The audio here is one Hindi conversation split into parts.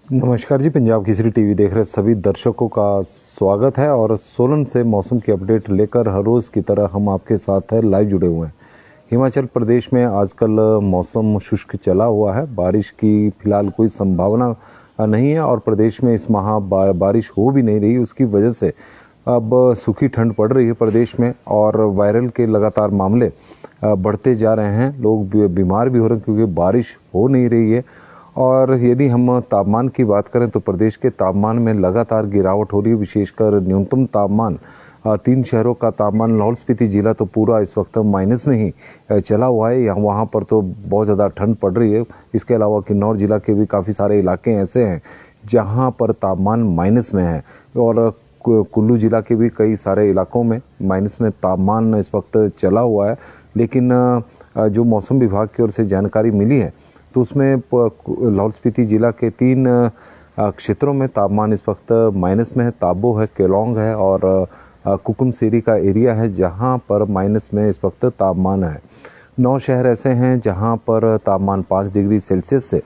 नमस्कार जी। पंजाब केसरी टीवी देख रहे सभी दर्शकों का स्वागत है और सोलन से मौसम की अपडेट लेकर हर रोज़ की तरह हम आपके साथ है लाइव जुड़े हुए हैं। हिमाचल प्रदेश में आजकल मौसम शुष्क चला हुआ है। बारिश की फिलहाल कोई संभावना नहीं है और प्रदेश में इस माह बारिश हो भी नहीं रही। उसकी वजह से अब सूखी ठंड पड़ रही है प्रदेश में और वायरल के लगातार मामले बढ़ते जा रहे हैं। लोग बीमार भी हो रहे हैं क्योंकि बारिश हो नहीं रही है। और यदि हम तापमान की बात करें तो प्रदेश के तापमान में लगातार गिरावट हो रही है। विशेषकर न्यूनतम तापमान 3 शहरों का तापमान, लाहौल स्पीति जिला तो पूरा इस वक्त माइनस में ही चला हुआ है। यहाँ वहाँ पर तो बहुत ज़्यादा ठंड पड़ रही है। इसके अलावा किन्नौर जिला के भी काफ़ी सारे इलाके ऐसे हैं जहाँ पर तापमान माइनस में है और कुल्लू जिला के भी कई सारे इलाकों में माइनस में तापमान इस वक्त चला हुआ है। लेकिन जो मौसम विभाग की ओर से जानकारी मिली है तो उसमें लाहौल स्पीति जिला के 3 क्षेत्रों में तापमान इस वक्त माइनस में है। ताबो है, केलोंग है और कुकुमसेरी का एरिया है जहां पर माइनस में इस वक्त तापमान है। 9 शहर ऐसे हैं जहां पर तापमान 5 डिग्री सेल्सियस से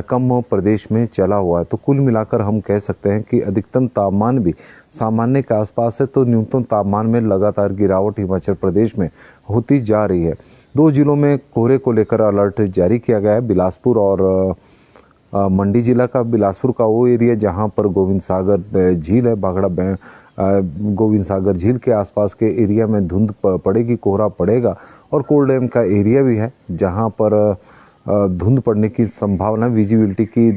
कम प्रदेश में चला हुआ है। तो कुल मिलाकर हम कह सकते हैं कि अधिकतम तापमान भी सामान्य के आसपास है, तो न्यूनतम तापमान में लगातार गिरावट हिमाचल प्रदेश में होती जा रही है। 2 जिलों में कोहरे को लेकर अलर्ट जारी किया गया है, बिलासपुर और मंडी जिला का। बिलासपुर का वो एरिया जहां पर गोविंद सागर झील है, भाखड़ा गोविंद सागर झील के आसपास के एरिया में धुंध पड़ेगी, कोहरा पड़ेगा। और कोल डैम का एरिया भी है जहां पर धुंध पड़ने की संभावना, विजिबिलिटी की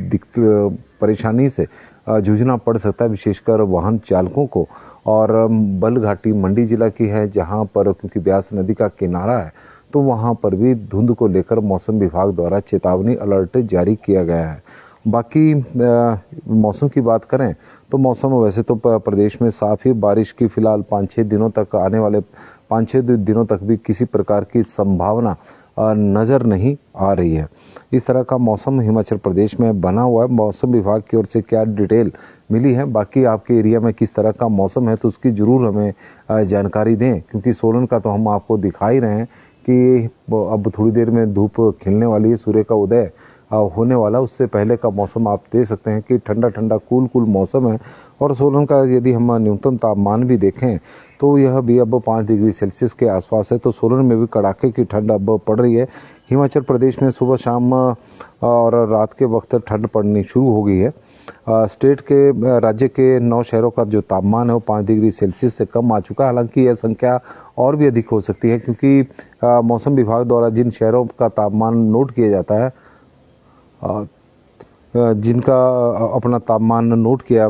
परेशानी से जूझना पड़ सकता है, विशेषकर वाहन चालकों को। और बल घाटी मंडी जिला की है जहां पर क्योंकि ब्यास नदी का किनारा है तो वहां पर भी धुंध को लेकर मौसम विभाग द्वारा चेतावनी अलर्ट जारी किया गया है। बाकी मौसम की बात करें तो मौसम वैसे तो प्रदेश में साफ ही, बारिश की फिलहाल 5-6 दिनों तक, आने वाले 5-6 दिनों तक भी किसी प्रकार की संभावना नज़र नहीं आ रही है। इस तरह का मौसम हिमाचल प्रदेश में बना हुआ है। मौसम विभाग की ओर से क्या डिटेल मिली है, बाकी आपके एरिया में किस तरह का मौसम है, तो उसकी ज़रूर हमें जानकारी दें, क्योंकि सोलन का तो हम आपको दिखा ही रहे हैं कि अब थोड़ी देर में धूप खिलने वाली है, सूर्य का उदय होने वाला। उससे पहले का मौसम आप देख सकते हैं कि ठंडा ठंडा कूल मौसम है। और सोलन का यदि हम न्यूनतम तापमान भी देखें तो यह भी अब 5 डिग्री सेल्सियस के आसपास है। तो सोलन में भी कड़ाके की ठंड अब पड़ रही है। हिमाचल प्रदेश में सुबह शाम और रात के वक्त ठंड पड़नी शुरू हो गई है। राज्य के 9 शहरों का जो तापमान है वो 5 डिग्री सेल्सियस से कम आ चुका है। हालांकि यह संख्या और भी अधिक हो सकती है क्योंकि मौसम विभाग द्वारा जिन शहरों का तापमान नोट किया जाता है, जिनका अपना तापमान नोट किया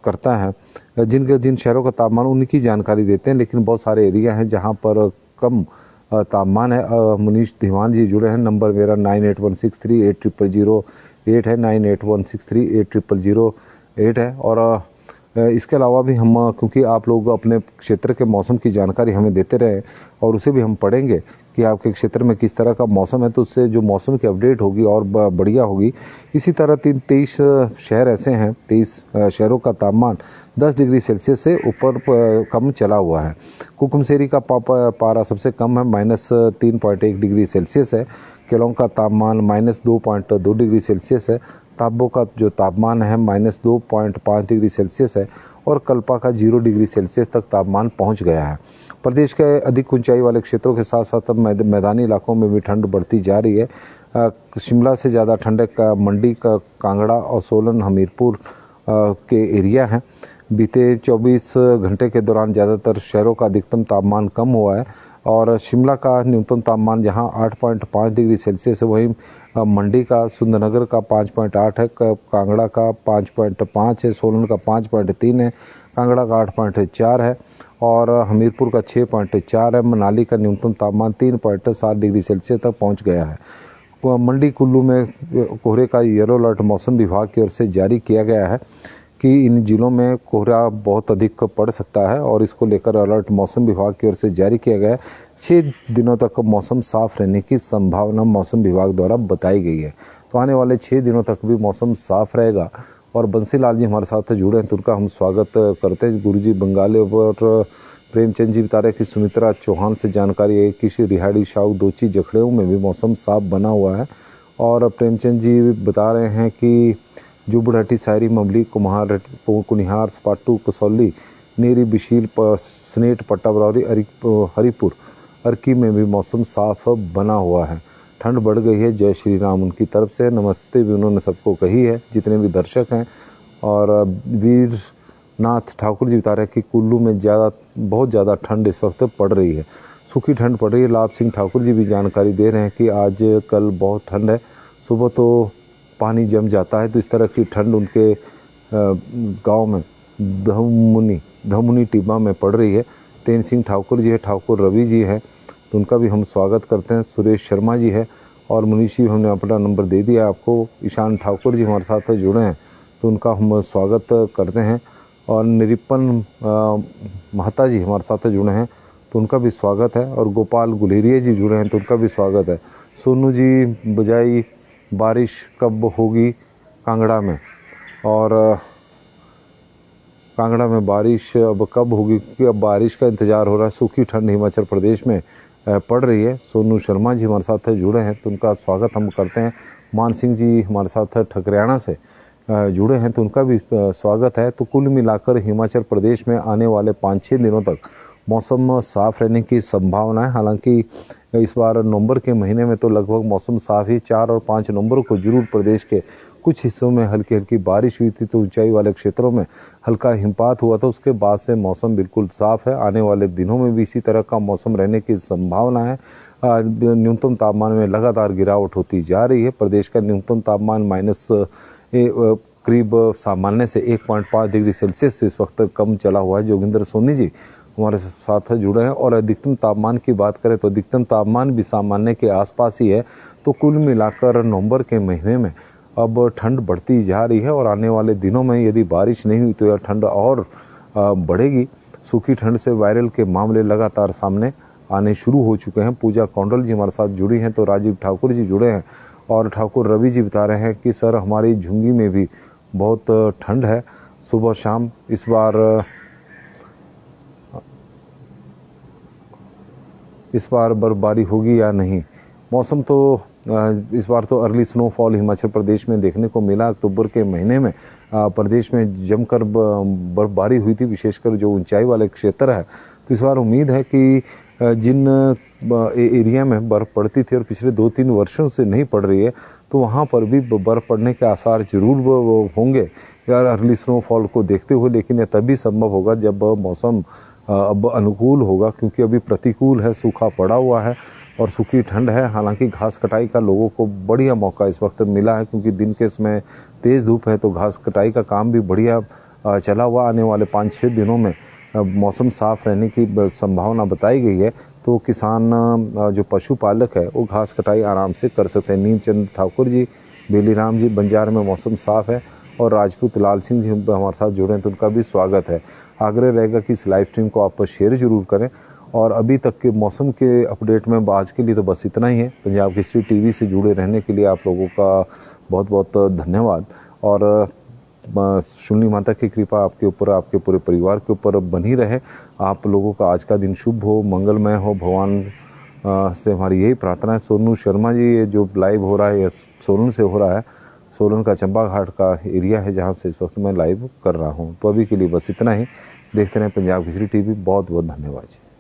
करता है, जिन शहरों का तापमान, उनकी जानकारी देते हैं। लेकिन बहुत सारे एरिया हैं जहां पर कम तापमान है। मुनीश धीमान जी जुड़े हैं, नंबर मेरा 9816380008 है, 9816380008 है। और इसके अलावा भी हम, क्योंकि आप लोग अपने क्षेत्र के मौसम की जानकारी हमें देते रहे और उसे भी हम पढ़ेंगे कि आपके क्षेत्र में किस तरह का मौसम है, तो उससे जो मौसम की अपडेट होगी और बढ़िया होगी। इसी तरह 23 शहर ऐसे हैं, 23 शहरों का तापमान 10 डिग्री सेल्सियस से ऊपर कम चला हुआ है। कुकुमसेरी का पारा सबसे कम है, -3.1 डिग्री सेल्सियस है। केलोंग का तापमान -2.2 डिग्री सेल्सियस है। ताबो का जो तापमान है -2.5 डिग्री सेल्सियस है और कल्पा का 0 डिग्री सेल्सियस तक तापमान पहुंच गया है। प्रदेश के अधिक ऊंचाई वाले क्षेत्रों के साथ साथ अब मैदानी इलाकों में भी ठंड बढ़ती जा रही है। शिमला से ज़्यादा ठंड का मंडी का, कांगड़ा और सोलन, हमीरपुर के एरिया हैं। बीते 24 घंटे के दौरान ज़्यादातर शहरों का अधिकतम तापमान कम हुआ है और शिमला का न्यूनतम तापमान जहां 8.5 डिग्री सेल्सियस है, वहीं मंडी का, सुंदरनगर का 5.8 है, कांगड़ा का 5.5 है, सोलन का 5.3 है, कांगड़ा का 8.4 है और हमीरपुर का 6.4 है। मनाली का न्यूनतम तापमान 3.7 डिग्री सेल्सियस तक पहुंच गया है। मंडी कुल्लू में कोहरे का येलो अलर्ट मौसम विभाग की ओर से जारी किया गया है कि इन जिलों में कोहरा बहुत अधिक पड़ सकता है और इसको लेकर अलर्ट मौसम विभाग की ओर से जारी किया गया है। 6 दिनों तक मौसम साफ रहने की संभावना मौसम विभाग द्वारा बताई गई है। तो आने वाले 6 दिनों तक भी मौसम साफ रहेगा। और बंसीलाल जी हमारे साथ जुड़े हैं तो उनका हम स्वागत करते हैं। गुरुजी बंगाली और प्रेमचंद जी बता रहे कि सुमित्रा चौहान से जानकारी है कि रिहाड़ी, शाहू, दोची, जखड़ेऊ में भी मौसम साफ बना हुआ है। और प्रेमचंद जी बता रहे हैं कि जो बुढ़ाटी, सायरी, ममली, कुम्हार, कुनिहार, स्पाटू, कसौली, नेरी, बिशील, स्नेट, पट्टा बरौरी, हरिपुर, अर्की में भी मौसम साफ बना हुआ है। ठंड बढ़ गई है, जय श्री राम उनकी तरफ से नमस्ते भी उन्होंने सबको कही है, जितने भी दर्शक हैं। और वीरनाथ ठाकुर जी बता रहे हैं कि कुल्लू में बहुत ज़्यादा ठंड इस वक्त पड़ रही है, सूखी ठंड पड़ रही है। लाभ सिंह ठाकुर जी भी जानकारी दे रहे हैं कि आज कल बहुत ठंड है, सुबह तो पानी जम जाता है, तो इस तरह की ठंड उनके गांव में धमुनी टिब्बा में पड़ रही है। तेन सिंह ठाकुर जी है, ठाकुर रवि जी है, तो उनका भी हम स्वागत करते हैं। सुरेश शर्मा जी है और मनीष जी, हमने अपना नंबर दे दिया आपको। ईशान ठाकुर जी हमारे साथ जुड़े हैं, तो उनका हम स्वागत करते हैं। और निरिपन महता जी हमारे साथ जुड़े हैं, तो उनका भी स्वागत है। और गोपाल गुलेरिया जी जुड़े हैं, तो उनका भी स्वागत है। सोनू जी बजाई, बारिश कब होगी कांगड़ा में? और कांगड़ा में बारिश अब कब होगी, क्योंकि अब बारिश का इंतज़ार हो रहा है। सूखी ठंड हिमाचल प्रदेश में पड़ रही है। सोनू शर्मा जी हमारे साथ जुड़े हैं, तो उनका स्वागत हम करते हैं। मान सिंह जी हमारे साथ ठकरियाना से जुड़े हैं, तो उनका भी स्वागत है। तो कुल मिलाकर हिमाचल प्रदेश में आने वाले 5-6 दिनों तक मौसम साफ रहने की संभावना है। हालांकि इस बार नवंबर के महीने में तो लगभग मौसम साफ ही, 4 और 5 नवंबर को जरूर प्रदेश के कुछ हिस्सों में हल्की हल्की बारिश हुई थी, तो ऊंचाई वाले क्षेत्रों में हल्का हिमपात हुआ था। उसके बाद से मौसम बिल्कुल साफ है। आने वाले दिनों में भी इसी तरह का मौसम रहने की संभावना है। न्यूनतम तापमान में लगातार गिरावट होती जा रही है। प्रदेश का न्यूनतम तापमान करीब सामान्य से 1.5 डिग्री सेल्सियस से इस वक्त कम चला हुआ है। जोगिंदर सोनी जी हमारे साथ जुड़े हैं। और अधिकतम तापमान की बात करें तो अधिकतम तापमान भी सामान्य के आसपास ही है। तो कुल मिलाकर नवंबर के महीने में अब ठंड बढ़ती जा रही है, और आने वाले दिनों में यदि बारिश नहीं हुई तो यह ठंड और बढ़ेगी। सूखी ठंड से वायरल के मामले लगातार सामने आने शुरू हो चुके हैं। पूजा कौंडल जी हमारे साथ जुड़ी हैं, तो राजीव ठाकुर जी जुड़े हैं। और ठाकुर रवि जी बता रहे हैं कि सर हमारी झुंगी में भी बहुत ठंड है, सुबह शाम। इस बार बर्फबारी होगी या नहीं? मौसम तो इस बार तो अर्ली स्नोफॉल हिमाचल प्रदेश में देखने को मिला। अक्टूबर के महीने में प्रदेश में जमकर बर्फबारी हुई थी, विशेषकर जो ऊंचाई वाले क्षेत्र है। तो इस बार उम्मीद है कि जिन एरिया में बर्फ पड़ती थी और पिछले 2-3 वर्षों से नहीं पड़ रही है, तो वहाँ पर भी बर्फ पड़ने के आसार जरूर होंगे यार अर्ली स्नोफॉल को देखते हुए। लेकिन यह तभी संभव होगा जब मौसम अब अनुकूल होगा, क्योंकि अभी प्रतिकूल है, सूखा पड़ा हुआ है और सूखी ठंड है। हालांकि घास कटाई का लोगों को बढ़िया मौका इस वक्त मिला है, क्योंकि दिन के समय तेज धूप है, तो घास कटाई का काम भी बढ़िया चला हुआ। आने वाले 5-6 दिनों में मौसम साफ रहने की संभावना बताई गई है, तो किसान जो पशुपालक है वो घास कटाई आराम से कर सकते हैं। नीमचंद ठाकुर जी, बेलीराम जी, बंजार में मौसम साफ है। और राजपूत लाल सिंह जी हमारे साथ जुड़े हैं, तो उनका भी स्वागत है। आग्रह रहेगा कि इस लाइव स्ट्रीम को आप शेयर जरूर करें। और अभी तक के मौसम के अपडेट में आज के लिए तो बस इतना ही है। पंजाब केसरी टीवी से जुड़े रहने के लिए आप लोगों का बहुत बहुत धन्यवाद। और शुन्नी माता की कृपा आपके ऊपर, आपके पूरे परिवार के ऊपर बनी रहे। आप लोगों का आज का दिन शुभ हो, मंगलमय हो, भगवान से हमारी यही प्रार्थना है। सोनू शर्मा जी, ये जो लाइव हो रहा है ये सोलन से हो रहा है। सोलन का चंबा घाट का एरिया है जहाँ से इस वक्त मैं लाइव कर रहा हूँ। तो अभी के लिए बस इतना ही। देखते रहें पंजाब केसरी टीवी। बहुत बहुत धन्यवाद।